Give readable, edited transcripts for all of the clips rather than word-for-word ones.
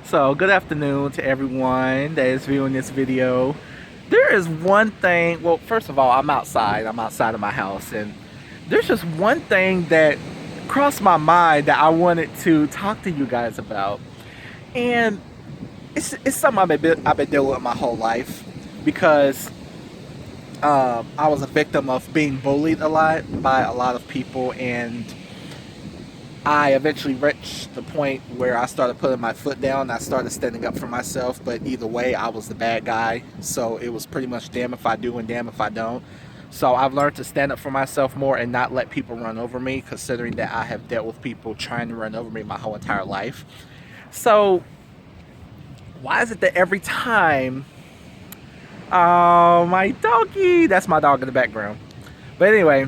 So, good afternoon to everyone that is viewing this video. There is one thing, well, first of all, I'm outside. I'm outside of my house, and there's just one thing that crossed my mind that I wanted to talk to you guys about. And it's something I've been dealing with my whole life because I was a victim of being bullied a lot by a lot of people, and I eventually reached the point where I started putting my foot down. I started standing up for myself, but either way, I was the bad guy. So it was pretty much damn if I do and damn if I don't. So I've learned to stand up for myself more and not let people run over me, considering that I have dealt with people trying to run over me my whole entire life. So why is it that every time, oh, my doggy, that's my dog in the background. But anyway,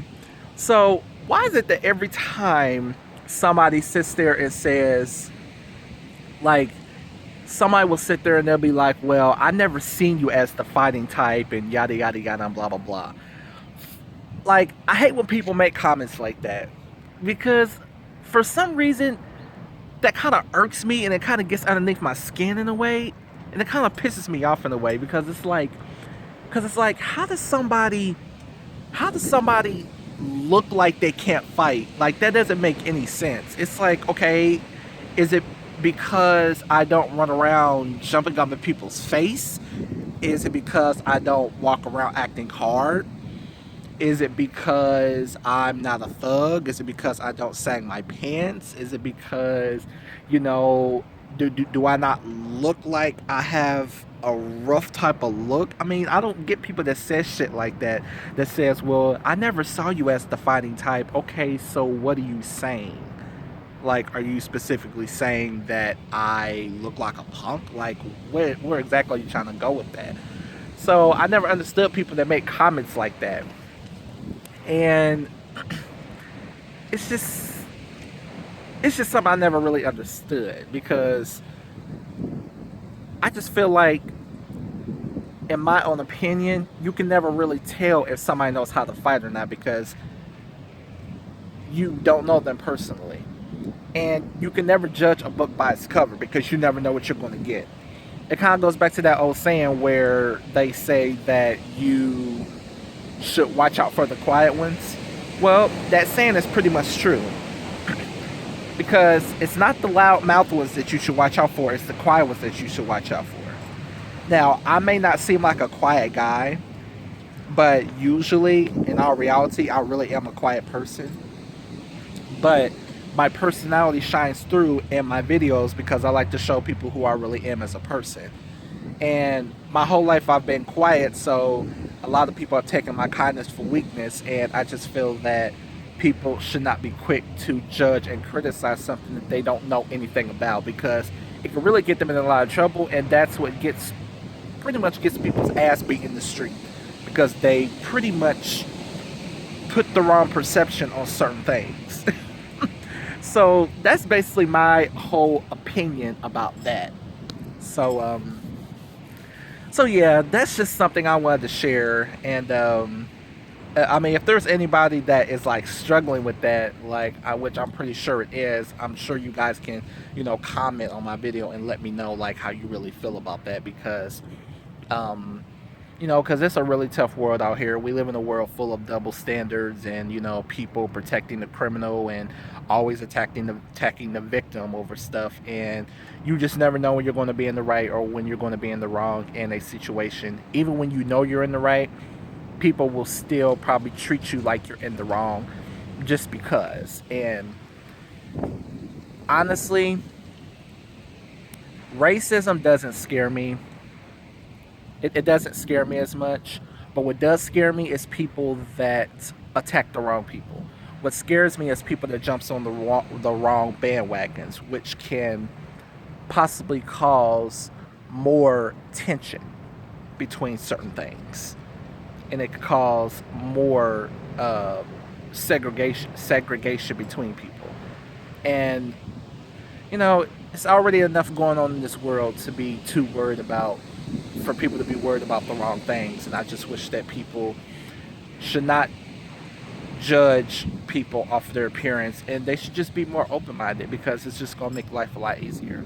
so why is it that every time somebody sits there and says, like, somebody will sit there and they'll be like, well, I never seen you as the fighting type and yada yada yada and blah blah blah. Like, I hate when people make comments like that because for some reason that kind of irks me and it kind of gets underneath my skin in a way, and it kind of pisses me off in a way because it's like how does somebody look like they can't fight? Like, that doesn't make any sense. It's like, okay, is it because I don't run around jumping up in people's face? Is it because I don't walk around acting hard? Is it because I'm not a thug? Is it because I don't sag my pants? Is it because, you know, do I not look like I have a rough type of look? I mean, I don't get people that says shit like that, that says, well, I never saw you as the fighting type. Okay, so what are you saying? Like, are you specifically saying that I look like a punk? Like, where exactly are you trying to go with that? So I never understood people that make comments like that. And it's just it's just something I never really understood because I just feel like, in my own opinion, you can never really tell if somebody knows how to fight or not because you don't know them personally. And you can never judge a book by its cover because you never know what you're going to get. It kind of goes back to that old saying where they say that you should watch out for the quiet ones. Well, that saying is pretty much true because it's not the loud mouth ones that you should watch out for, it's the quiet ones that you should watch out for. Now, I may not seem like a quiet guy, but usually, in all reality, I really am a quiet person. But my personality shines through in my videos because I like to show people who I really am as a person. And my whole life I've been quiet, so a lot of people are taking my kindness for weakness, and I just feel that people should not be quick to judge and criticize something that they don't know anything about because it can really get them in a lot of trouble, and that's what gets pretty much gets people's ass beat in the street because they pretty much put the wrong perception on certain things. So that's basically my whole opinion about that. So so yeah, that's just something I wanted to share. And I mean, if there's anybody that is like struggling with that, like which I'm pretty sure it is, I'm sure you guys can, comment on my video and let me know like how you really feel about that because um, because it's a really tough world out here. We live in a world full of double standards and, people protecting the criminal and always attacking the victim over stuff. And you just never know when you're going to be in the right or when you're going to be in the wrong in a situation. Even when you know you're in the right, people will still probably treat you like you're in the wrong just because. And honestly, racism doesn't scare me. It doesn't scare me as much. But what does scare me is people that attack the wrong people. What scares me is people that jumps on the wrong bandwagons, which can possibly cause more tension between certain things, and it could cause more segregation between people. And it's already enough going on in this world to be too worried about for people to be worried about the wrong things. And I just wish that people should not judge people off their appearance, and they should just be more open-minded because it's just going to make life a lot easier.